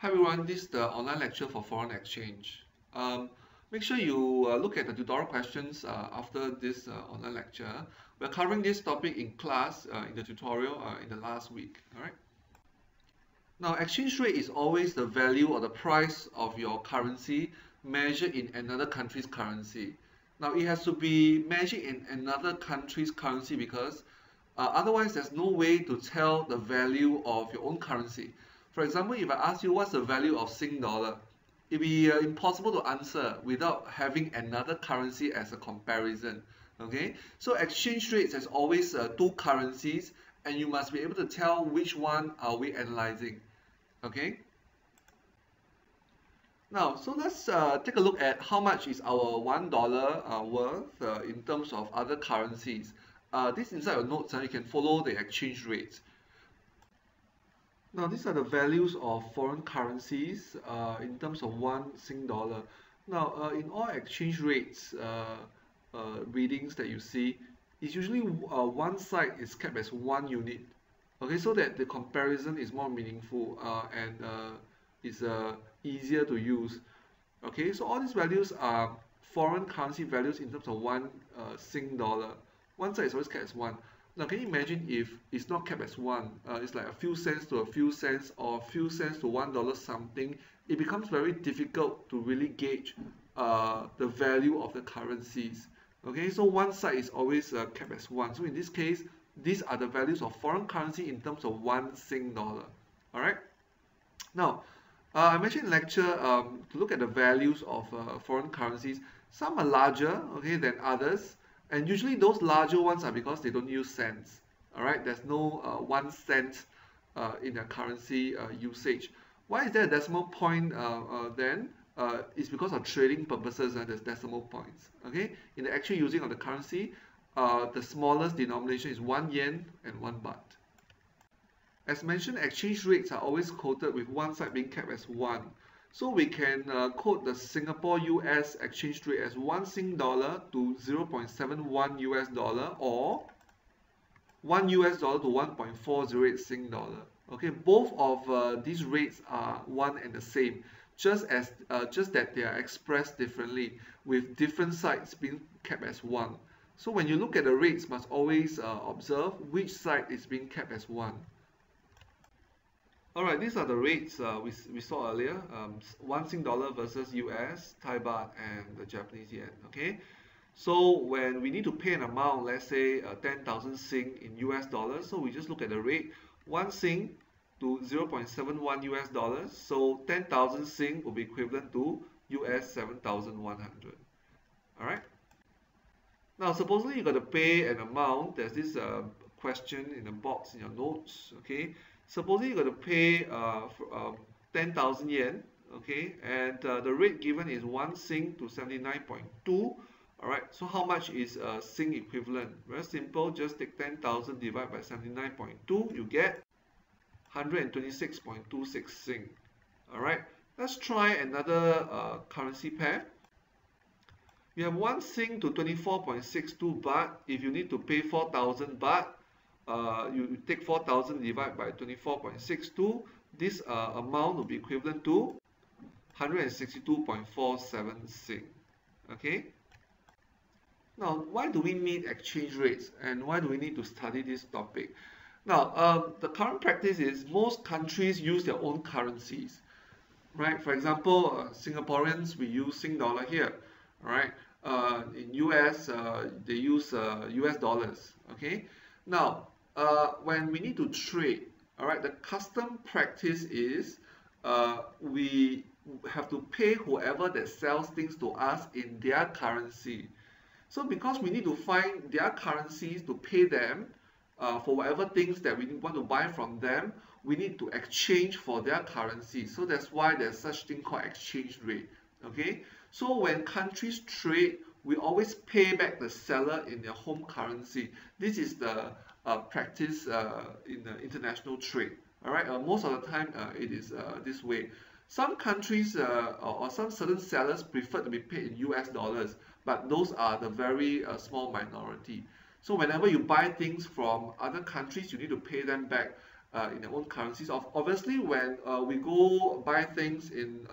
Hi everyone, this is the online lecture for foreign exchange. Make sure you look at the tutorial questions after this online lecture. We're covering this topic in class in the tutorial in the last week. All right. Now, exchange rate is always the value or the price of your currency measured in another country's currency. Now, it has to be measured in another country's currency because otherwise there's no way to tell the value of your own currency. For example, if I ask you what's the value of Sing dollar, it'd be impossible to answer without having another currency as a comparison. Okay, so exchange rates has always two currencies, and you must be able to tell which one are we analyzing. Okay. Now, so let's take a look at how much is our $1 worth in terms of other currencies. This inside your notes, you can follow the exchange rates. Now, these are the values of foreign currencies in terms of one Sing dollar. Now, in all exchange rates readings that you see, it's usually one side is kept as 1 unit. Okay, so that the comparison is more meaningful and is easier to use. Okay, so all these values are foreign currency values in terms of one Sing dollar. One side is always kept as 1. Now, can you imagine if it's not kept as 1? It's like a few cents to a few cents or a few cents to $1 something. It becomes very difficult to really gauge the value of the currencies. Okay, so one side is always kept as 1. So in this case, these are the values of foreign currency in terms of one Sing dollar. All right. Now, I mentioned in lecture to look at the values of foreign currencies. Some are larger, okay, than others, and usually those larger ones are because they don't use cents. All right, there's no 1 cent in their currency usage. Why is there a decimal point then? It's because of trading purposes. There's decimal points. Okay, in the actual using of the currency, the smallest denomination is 1 yen and 1 baht. As mentioned, exchange rates are always quoted with one side being kept as 1. So we can quote the Singapore US exchange rate as 1 Sing dollar to 0.71 US dollar or 1 US dollar to 1.408 Sing dollar. Okay, both of these rates are one and the same, just that they are expressed differently with different sides being kept as 1. So when you look at the rates, must always observe which side is being kept as 1. Alright, these are the rates we saw earlier. 1 Sing dollar versus US, Thai baht, and the Japanese yen. Okay, so when we need to pay an amount, let's say 10,000 Sing in US dollars, so we just look at the rate 1 Sing to 0.71 US dollars. So 10,000 Sing will be equivalent to US 7,100. Alright. Now, supposedly you got to pay an amount. There's this question in the box in your notes. Okay, supposedly you got to pay 10,000 yen. Okay, and the rate given is 1 Sing to 79.2. All right. So how much is Sing equivalent? Very simple. Just take 10,000 divided by 79.2. You get 126.26 Sing. All right. Let's try another currency pair. You have 1 Sing to 24.62 baht. If you need to pay 4,000 baht, you take 4,000 divided by 24.62. This amount will be equivalent to 162.47 Sing. Okay. Now, why do we need exchange rates and why do we need to study this topic? Now, the current practice is most countries use their own currencies. Right. For example, Singaporeans, we use Sing dollar here. Right. In US, they use US dollars. Okay. Now, when we need to trade, all right, the custom practice is we have to pay whoever that sells things to us in their currency. So because we need to find their currencies to pay them for whatever things that we want to buy from them, we need to exchange for their currency. So that's why there's such thing called exchange rate. Okay. So when countries trade, we always pay back the seller in their home currency. This is the practice in the international trade. All right. Most of the time, it is this way. Some countries or some certain sellers prefer to be paid in US dollars, but those are the very small minority. So whenever you buy things from other countries, you need to pay them back in their own currencies. Obviously, when we go buy things in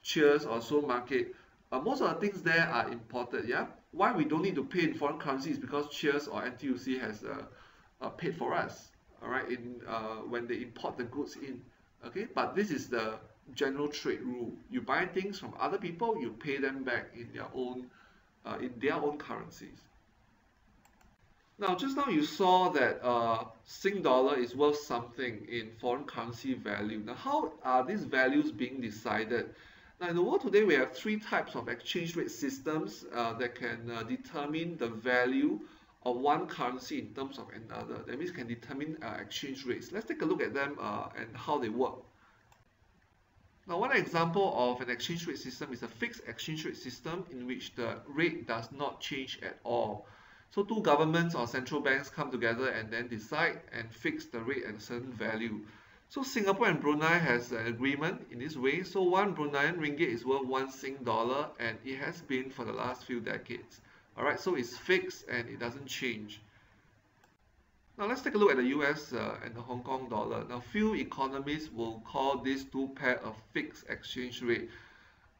Cheers or supermarket, most of the things there are imported. Yeah, why we don't need to pay in foreign currency is because Cheers or NTUC has paid for us. All right, in when they import the goods in. Okay, but this is the general trade rule. You buy things from other people, you pay them back in their own currencies. Now, just now you saw that Sing dollar is worth something in foreign currency value. Now, how are these values being decided? Now, in the world today, we have three types of exchange rate systems that can determine the value of one currency in terms of another. That means can determine exchange rates. Let's take a look at them and how they work. Now, one example of an exchange rate system is a fixed exchange rate system in which the rate does not change at all. So two governments or central banks come together and then decide and fix the rate at a certain value. So Singapore and Brunei has an agreement in this way. So one Bruneian ringgit is worth one Sing dollar, and it has been for the last few decades. Alright, so it's fixed and it doesn't change. Now let's take a look at the US and the Hong Kong dollar. Now few economists will call these two pair a fixed exchange rate.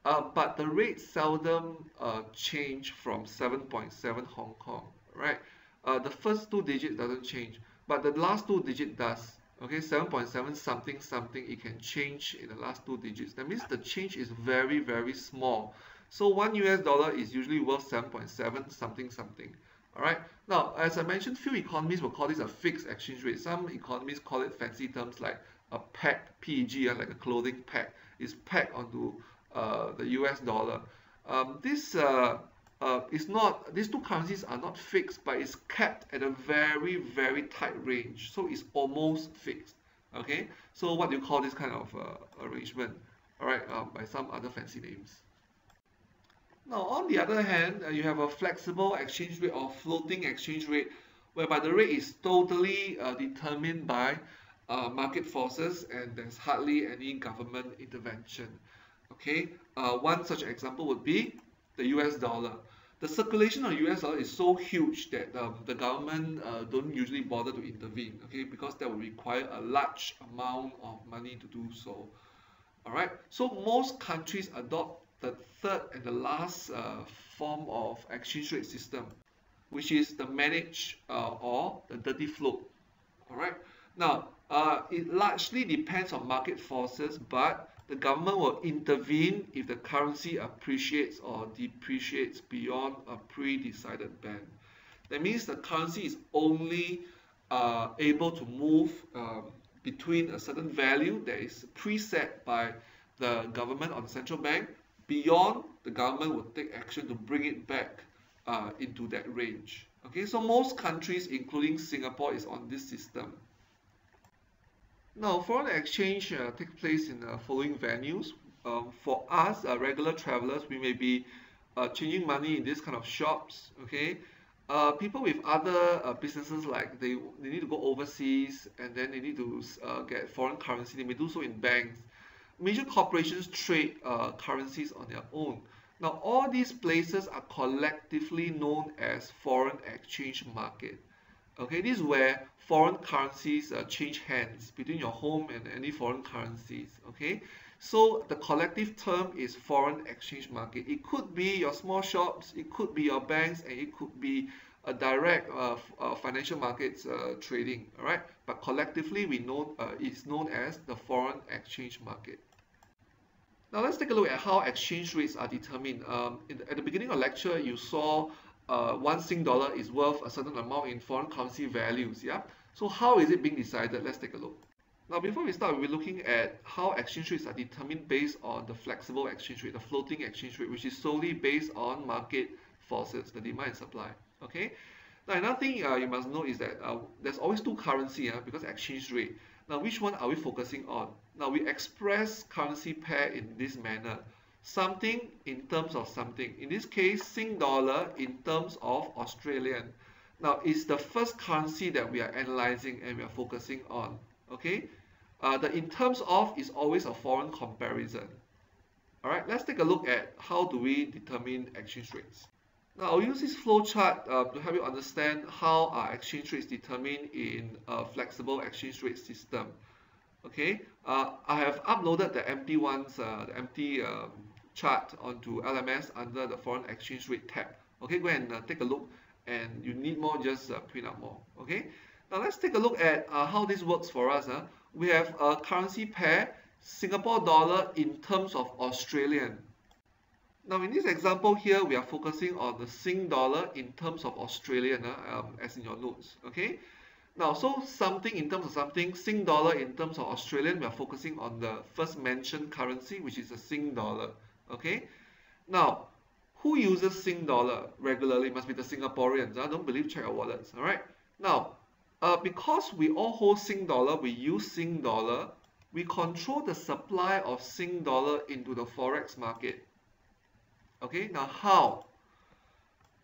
But the rate seldom change from 7.7 Hong Kong, right? The first two digits doesn't change, but the last two digits does. Okay, 7.7 something something, it can change in the last two digits. That means the change is very, very small. So one US dollar is usually worth 7.7 something something. All right. Now, as I mentioned, few economists will call this a fixed exchange rate. Some economists call it fancy terms like a peg, PEG, like a clothing peg, is pegged onto the US dollar. This is not; these two currencies are not fixed, but it's kept at a very, very tight range. So it's almost fixed. Okay. So what do you call this kind of arrangement? All right, by some other fancy names. Now, on the other hand, you have a flexible exchange rate or floating exchange rate, whereby the rate is totally determined by market forces and there's hardly any government intervention. Okay, one such example would be the US dollar. The circulation of US dollar is so huge that the government don't usually bother to intervene, okay, because that would require a large amount of money to do so. All right, so most countries adopt the third and the last form of exchange rate system, which is the managed or the dirty float. All right. Now, it largely depends on market forces, but the government will intervene if the currency appreciates or depreciates beyond a pre-decided band. That means the currency is only able to move between a certain value that is preset by the government or the central bank. Beyond, the government will take action to bring it back into that range. Okay, so most countries, including Singapore, is on this system. Now, foreign exchange takes place in the following venues. For us, regular travelers, we may be changing money in this kind of shops. Okay, people with other businesses, like they need to go overseas and then they need to get foreign currency, they may do so in banks. Major corporations trade currencies on their own. Now, all these places are collectively known as foreign exchange market. Okay, this is where foreign currencies change hands between your home and any foreign currencies. Okay, so the collective term is foreign exchange market. It could be your small shops, it could be your banks, and it could be a direct financial markets trading. All right, but collectively it's known as the foreign exchange market. Now let's take a look at how exchange rates are determined. At the beginning of lecture, you saw one Sing dollar is worth a certain amount in foreign currency values. Yeah. So how is it being decided? Let's take a look. Now before we start, we'll be looking at how exchange rates are determined based on the flexible exchange rate, the floating exchange rate, which is solely based on market forces, the demand and supply. Okay. Now another thing you must know is that there's always two currency because exchange rate. Now which one are we focusing on? Now we express currency pair in this manner. Something in terms of something. In this case, Sing dollar in terms of Australian. Now it's the first currency that we are analyzing and we are focusing on. Okay. The in terms of is always a foreign comparison. Alright, let's take a look at how do we determine exchange rates. Now I'll use this flow chart to help you understand how are exchange rates determined in a flexible exchange rate system. Okay, I have uploaded the empty ones, the empty chart onto LMS under the foreign exchange rate tab. Okay, go and take a look, and you need more, just print out more. Okay, now let's take a look at how this works for us. We have a currency pair, Singapore dollar in terms of Australian. Now in this example here, we are focusing on the Sing dollar in terms of Australian, as in your notes. Okay. Now, so something in terms of something, Sing dollar in terms of Australian, we are focusing on the first mentioned currency, which is the Sing dollar. Okay. Now, who uses Sing dollar regularly? It must be the Singaporeans. I don't believe, check your wallets. All right. Now, because we all hold Sing dollar, we use Sing dollar, we control the supply of Sing dollar into the Forex market. Okay. Now, how?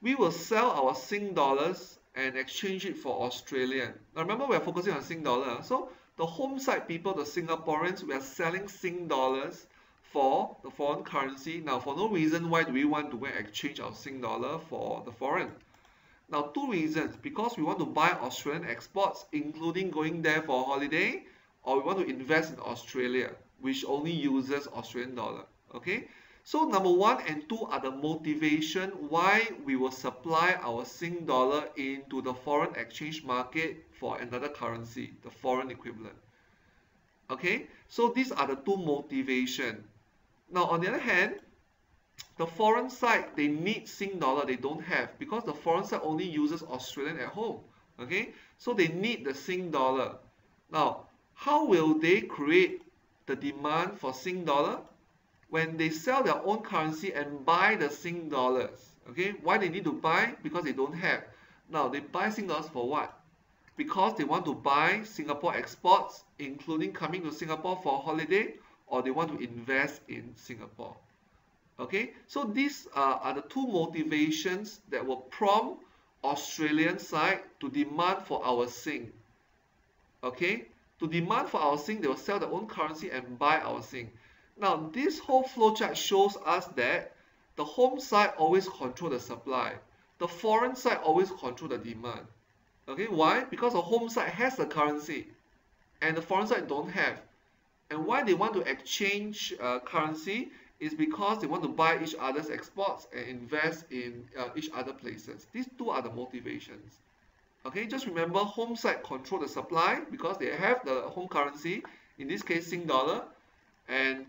We will sell our Sing dollars and exchange it for Australian. Now remember, we are focusing on Sing dollar. So the home side people, the Singaporeans, we are selling Sing dollars for the foreign currency. Now for no reason, why do we want to go and exchange our Sing dollar for the foreign? Now two reasons. Because we want to buy Australian exports, including going there for a holiday, or we want to invest in Australia, which only uses Australian dollar. Okay. So number 1 and 2 are the motivation why we will supply our Sing dollar into the foreign exchange market for another currency, the foreign equivalent. Okay, so these are the two motivation. Now on the other hand, the foreign side, they need Sing dollar, they don't have, because the foreign side only uses Australian at home. Okay, so they need the Sing dollar. Now, how will they create the demand for Sing dollar? When they sell their own currency and buy the Sing dollars. Okay, why they need to buy? Because they don't have. Now they buy Sing dollars for what? Because they want to buy Singapore exports, including coming to Singapore for a holiday, or they want to invest in Singapore. Okay, so these are the two motivations that will prompt Australian side to demand for our Sing. Okay, to demand for our Sing, they will sell their own currency and buy our Sing. Now, this whole flowchart shows us that the home side always control the supply. The foreign side always control the demand. Okay, why? Because the home side has the currency and the foreign side don't have. And why they want to exchange currency is because they want to buy each other's exports and invest in each other places. These two are the motivations. Okay, just remember, home side control the supply because they have the home currency, in this case Sing dollar, and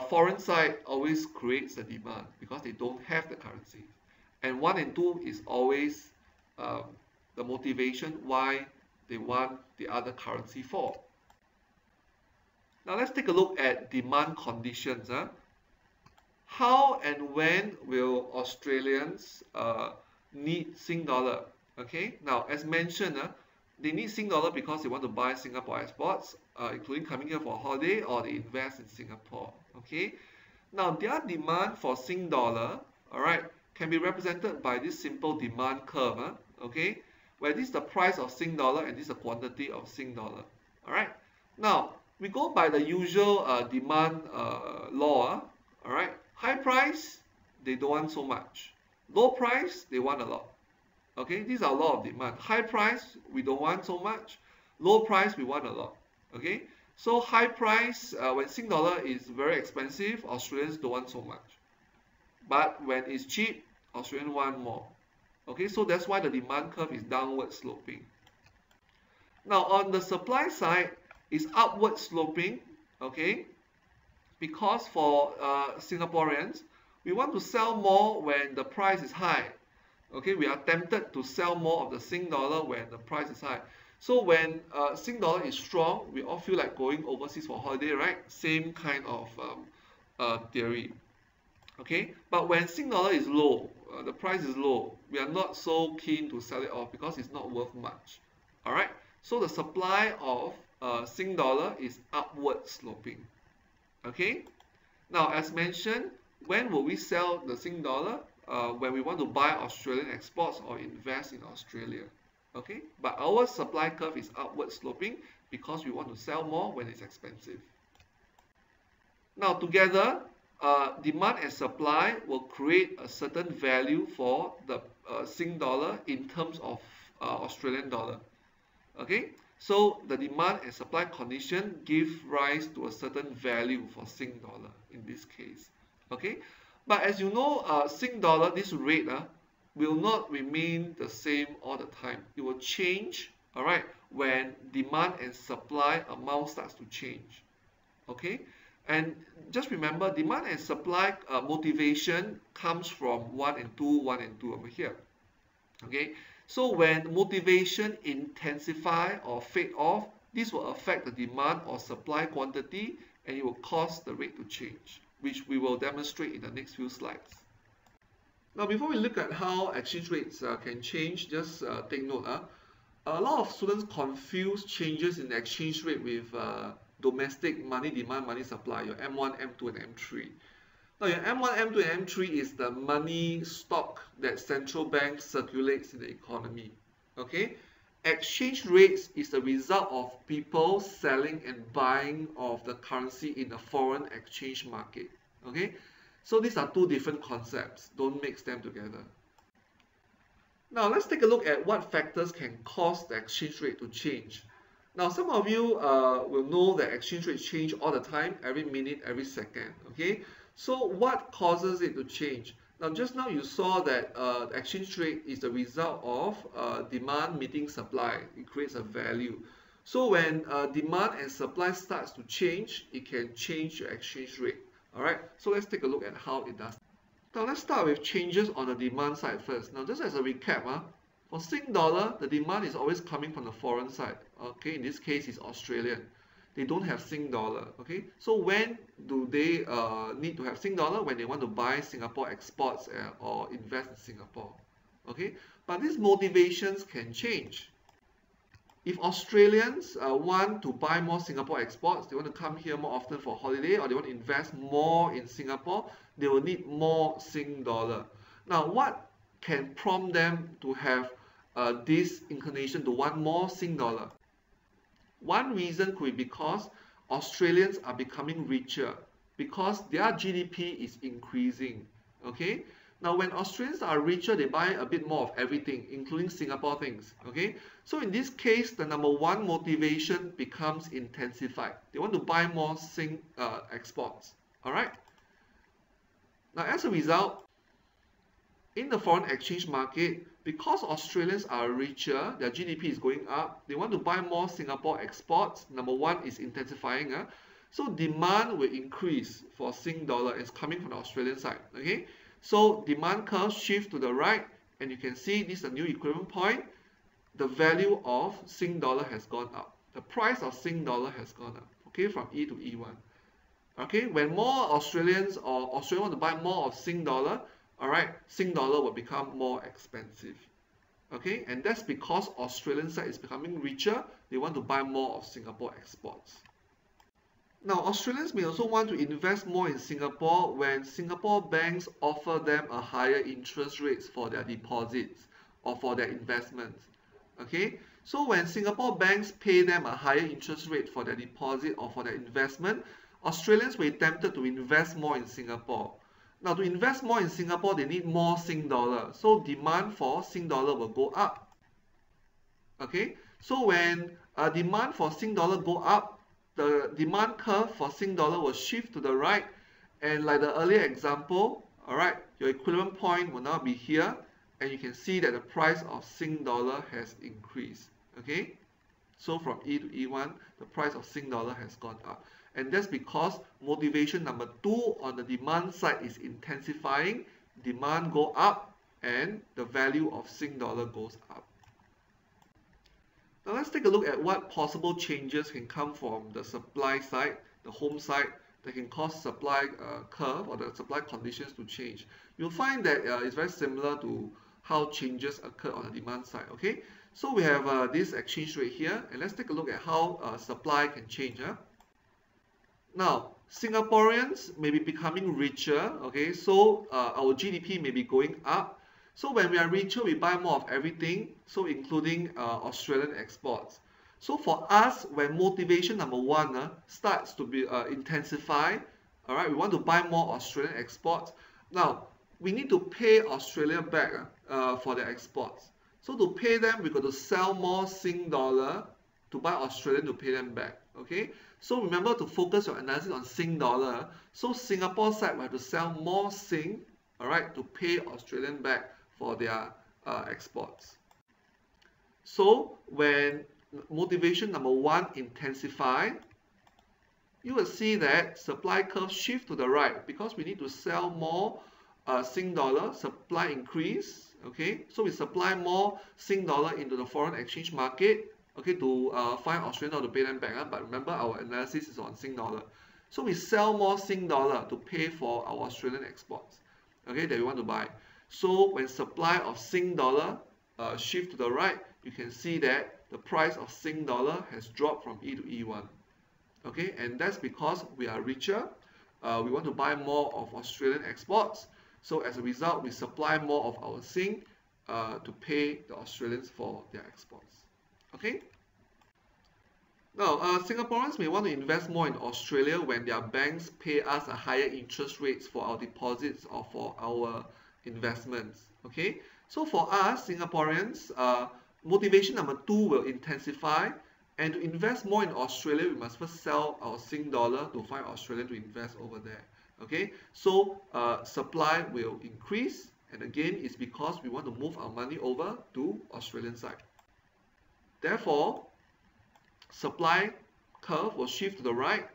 foreign side always creates the demand because they don't have the currency. And 1 and 2 is always the motivation why they want the other currency for. Now let's take a look at demand conditions. How and when will Australians need Sing dollar? Okay, now as mentioned, they need Sing dollar because they want to buy Singapore exports, including coming here for a holiday, or they invest in Singapore. Okay, now their demand for Sing dollar, all right, can be represented by this simple demand curve. Okay, where this is the price of Sing dollar and this is the quantity of Sing dollar. All right, now we go by the usual demand law. All right, high price they don't want so much, low price they want a lot. Okay, these are law of demand. High price we don't want so much, low price we want a lot. Okay, so high price, when Sing dollar is very expensive, Australians don't want so much. But when it's cheap, Australians want more. Okay, so that's why the demand curve is downward sloping. Now on the supply side, it's upward sloping. Okay, because for Singaporeans, we want to sell more when the price is high. Okay, we are tempted to sell more of the Sing dollar when the price is high. So when Sing dollar is strong, we all feel like going overseas for holiday, right? Same kind of theory. Okay, but when Sing dollar is low, the price is low, we are not so keen to sell it off because it's not worth much. All right, so the supply of Sing dollar is upward sloping. Okay, now as mentioned, when will we sell the Sing dollar? When we want to buy Australian exports or invest in Australia. Okay, but our supply curve is upward sloping because we want to sell more when it's expensive. Now together, demand and supply will create a certain value for the Sing dollar in terms of Australian dollar. Okay, so the demand and supply condition give rise to a certain value for Sing dollar in this case. Okay, but as you know, Sing dollar, this rate will not remain the same all the time. It will change, all right, when demand and supply amount starts to change. Okay, and just remember, demand and supply motivation comes from 1 and 2, 1 and 2 over here. Okay, so when motivation intensify or fade off, this will affect the demand or supply quantity, and it will cause the rate to change, which we will demonstrate in the next few slides. Now, before we look at how exchange rates can change, just take note. A lot of students confuse changes in the exchange rate with domestic money demand, money supply, your M1, M2, and M3. Now, your M1, M2, and M3 is the money stock that central bank circulates in the economy. Okay? Exchange rates is the result of people selling and buying of the currency in the foreign exchange market. Okay? So these are two different concepts. Don't mix them together. Now, let's take a look at what factors can cause the exchange rate to change. Now, some of you will know that exchange rates change all the time, every minute, every second. Okay? So what causes it to change? Now, just now you saw that the exchange rate is the result of demand meeting supply. It creates a value. So when demand and supply starts to change, it can change your exchange rate. All right, so let's take a look at how it does. Now, let's start with changes on the demand side first. Now, just as a recap, for Sing dollar, the demand is always coming from the foreign side. Okay, in this case, it's Australian. They don't have Sing dollar. Okay, so when do they need to have Sing dollar? When they want to buy Singapore exports or invest in Singapore. Okay, but these motivations can change. If Australians want to buy more Singapore exports, they want to come here more often for holiday, or they want to invest more in Singapore, they will need more Sing dollar. Now, what can prompt them to have this inclination to want more Sing dollar? One reason could be because Australians are becoming richer, because their GDP is increasing. Okay? Now, when Australians are richer, they buy a bit more of everything, including Singapore things. Okay, so in this case, the number one motivation becomes intensified. They want to buy more Sing exports. All right. Now, as a result, in the foreign exchange market, because Australians are richer, their GDP is going up. They want to buy more Singapore exports. Number one is intensifying. So demand will increase for Sing dollar. It's coming from the Australian side. Okay. So demand curve shift to the right, and you can see this is a new equilibrium point. The value of Sing dollar has gone up. The price of Sing dollar has gone up. Okay, from E to E1. Okay, when more Australians or Australia want to buy more of Sing dollar, all right, Sing dollar will become more expensive. Okay, and that's because Australian side is becoming richer. They want to buy more of Singapore exports. Now, Australians may also want to invest more in Singapore when Singapore banks offer them a higher interest rates for their deposits or for their investments. Okay, so when Singapore banks pay them a higher interest rate for their deposit or for their investment, Australians will be tempted to invest more in Singapore. Now, to invest more in Singapore, they need more Sing dollar. So demand for Sing dollar will go up. Okay, so when demand for Sing dollar go up, the demand curve for Sing dollar will shift to the right, and like the earlier example, all right, your equivalent point will now be here, and you can see that the price of Sing dollar has increased. Okay, so from E to E1, the price of Sing dollar has gone up, and that's because motivation number 2 on the demand side is intensifying. Demand go up, and the value of Sing dollar goes up. Now, let's take a look at what possible changes can come from the supply side, the home side, that can cause supply curve or the supply conditions to change. You'll find that it's very similar to how changes occur on the demand side. Okay, so we have this exchange rate here, and let's take a look at how supply can change. Now, Singaporeans may be becoming richer. Okay, so our GDP may be going up. So when we are richer, we buy more of everything, so including Australian exports. So for us, when motivation number 1 starts to be intensify, All right, we want to buy more Australian exports. Now, we need to pay Australia back for their exports. So to pay them, we got to sell more Sing dollar to buy Australian to pay them back. Okay, so remember to focus your analysis on Sing dollar. So Singapore side, we have to sell more Sing, all right, to pay Australian back for their exports. So when motivation number one intensify, you will see that supply curve shift to the right because we need to sell more Sing dollar, supply increase. Okay, so we supply more Sing dollar into the foreign exchange market, okay, to find Australian dollar to pay them back. But remember, our analysis is on Sing dollar. So we sell more Sing dollar to pay for our Australian exports, okay, that we want to buy. So when supply of Sing dollar shift to the right, you can see that the price of Sing dollar has dropped from E to E1. Okay, and that's because we are richer. We want to buy more of Australian exports. So as a result, we supply more of our Sing to pay the Australians for their exports. Okay. Now, Singaporeans may want to invest more in Australia when their banks pay us a higher interest rates for our deposits or for our investments. Okay. So for us, Singaporeans, motivation number two will intensify. And to invest more in Australia, we must first sell our Sing dollar to find Australia to invest over there. Okay, so supply will increase, and again, it's because we want to move our money over to Australian side. Therefore, supply curve will shift to the right.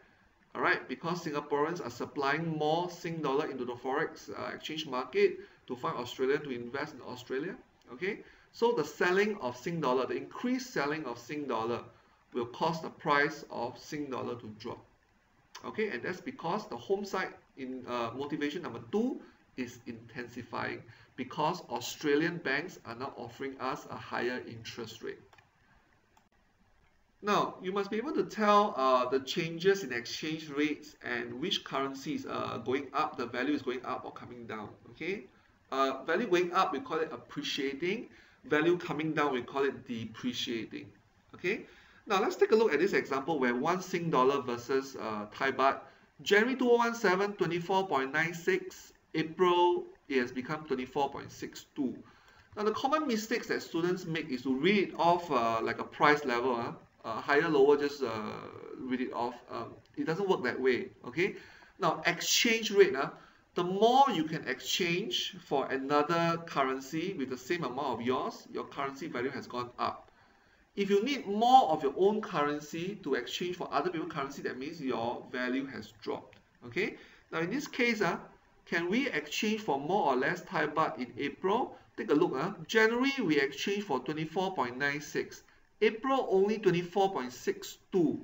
All right, because Singaporeans are supplying more Sing dollar into the Forex exchange market to find Australia to invest in Australia. Okay, so the selling of Sing dollar, the increased selling of Sing dollar, will cause the price of Sing dollar to drop. Okay, and that's because the home side in motivation number two is intensifying because Australian banks are now offering us a higher interest rate. Now, you must be able to tell the changes in exchange rates and which currencies are going up, the value is going up or coming down. Okay, value going up, we call it appreciating. Value coming down, we call it depreciating. Okay. Now let's take a look at this example where 1 Sing dollar versus Thai baht. January 2017, 24.96. April, it has become 24.62. Now the common mistakes that students make is to read it off like a price level. Higher, lower, just read it off. It doesn't work that way. Okay. Now exchange rate. The more you can exchange for another currency with the same amount of yours, your currency value has gone up. If you need more of your own currency to exchange for other people's currency, that means your value has dropped. Okay. Now in this case, can we exchange for more or less Thai baht in April? Take a look. January we exchanged for 24.96. April only 24.62.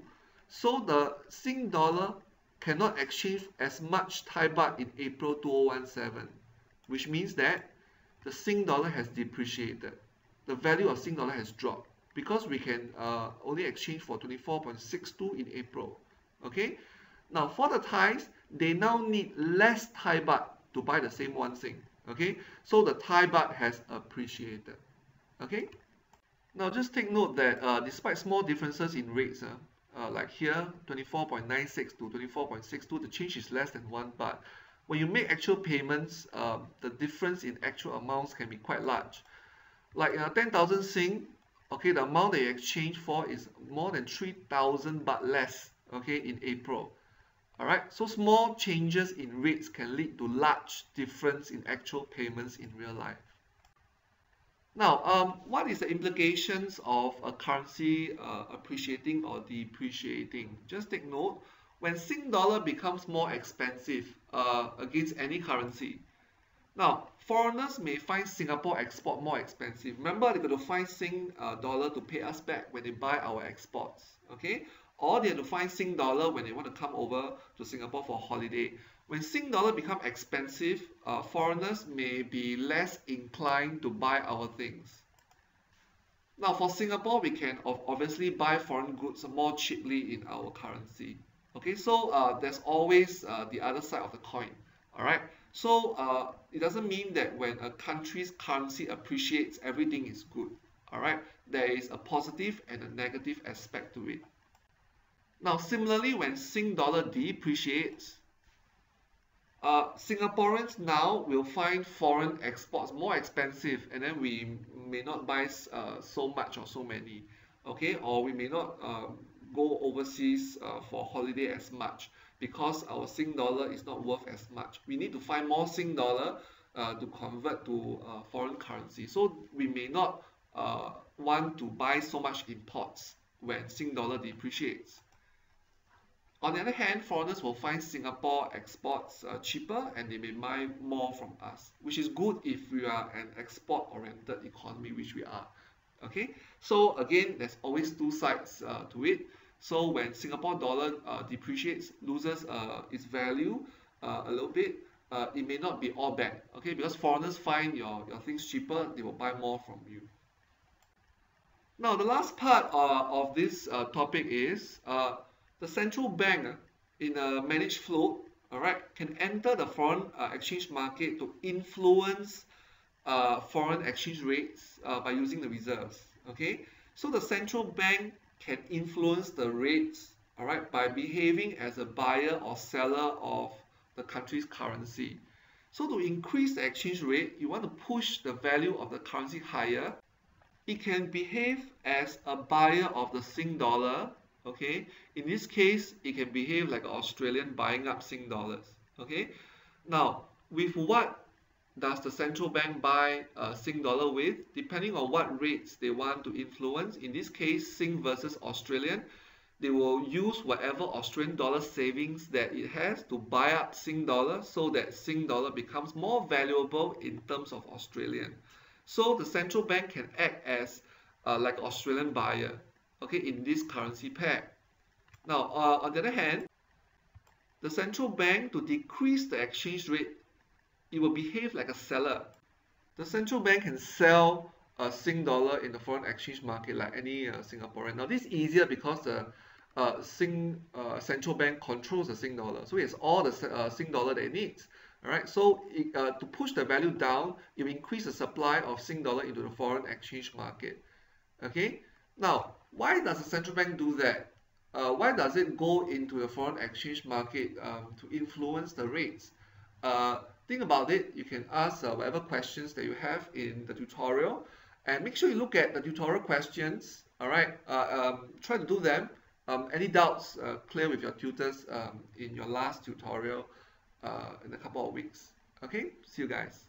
So the Sing dollar cannot exchange as much Thai baht in April 2017, which means that the Sing dollar has depreciated. The value of Sing dollar has dropped, because we can only exchange for 24.62 in April. Okay. Now for the Thais, they now need less Thai baht to buy the same 1 Sing. Okay. So the Thai baht has appreciated. Okay. Now just take note that despite small differences in rates, like here 24.96 to 24.62, the change is less than 1 baht. When you make actual payments, the difference in actual amounts can be quite large. Like 10,000 Sing, okay, the amount they exchange for is more than 3,000 baht less, okay, in April. All right, so small changes in rates can lead to large difference in actual payments in real life. Now, what is the implications of a currency appreciating or depreciating? Just take note, when Sing dollar becomes more expensive against any currency, now foreigners may find Singapore export more expensive. Remember, they're going to find Sing dollar to pay us back when they buy our exports, okay? Or they have to find Sing dollar when they want to come over to Singapore for holiday. When Sing dollar become expensive, foreigners may be less inclined to buy our things. Now for Singapore, we can obviously buy foreign goods more cheaply in our currency. Okay, so there's always the other side of the coin. All right, so it doesn't mean that when a country's currency appreciates, everything is good. All right, there is a positive and a negative aspect to it. Now similarly, when Sing dollar depreciates, Singaporeans now will find foreign exports more expensive, and then we may not buy so much or so many, okay? Or we may not go overseas for holiday as much because our Sing dollar is not worth as much. We need to find more Sing dollar to convert to foreign currency. So we may not want to buy so much imports when Sing dollar depreciates. On the other hand, foreigners will find Singapore exports cheaper and they may buy more from us, which is good if we are an export-oriented economy, which we are. Okay, so again, there's always two sides to it. So when Singapore dollar depreciates, loses its value a little bit, it may not be all bad. Okay, because foreigners find your things cheaper, they will buy more from you. Now, the last part of this topic is the central bank in a managed float, all right, can enter the foreign exchange market to influence foreign exchange rates by using the reserves. Okay, so the central bank can influence the rates, all right, by behaving as a buyer or seller of the country's currency. So to increase the exchange rate, you want to push the value of the currency higher. It can behave as a buyer of the Sing dollar. Okay, in this case, it can behave like an Australian buying up Sing dollars. Okay, now with what does the central bank buy Sing dollar with? Depending on what rates they want to influence. In this case, Sing versus Australian, they will use whatever Australian dollar savings that it has to buy up Sing dollar so that Sing dollar becomes more valuable in terms of Australian. So the central bank can act as like an Australian buyer, okay, in this currency pair. Now, on the other hand, the central bank, to decrease the exchange rate, it will behave like a seller. The central bank can sell a Sing dollar in the foreign exchange market like any Singaporean. Now, this is easier because the central bank controls the Sing dollar, so it has all the Sing dollar that it needs. All right, so to push the value down, it will increase the supply of Sing dollar into the foreign exchange market. Okay, now why does the central bank do that? Why does it go into the foreign exchange market to influence the rates? Think about it. You can ask whatever questions that you have in the tutorial, and make sure you look at the tutorial questions. All right, try to do them. Any doubts, clear with your tutors in your last tutorial in a couple of weeks. Okay, see you guys.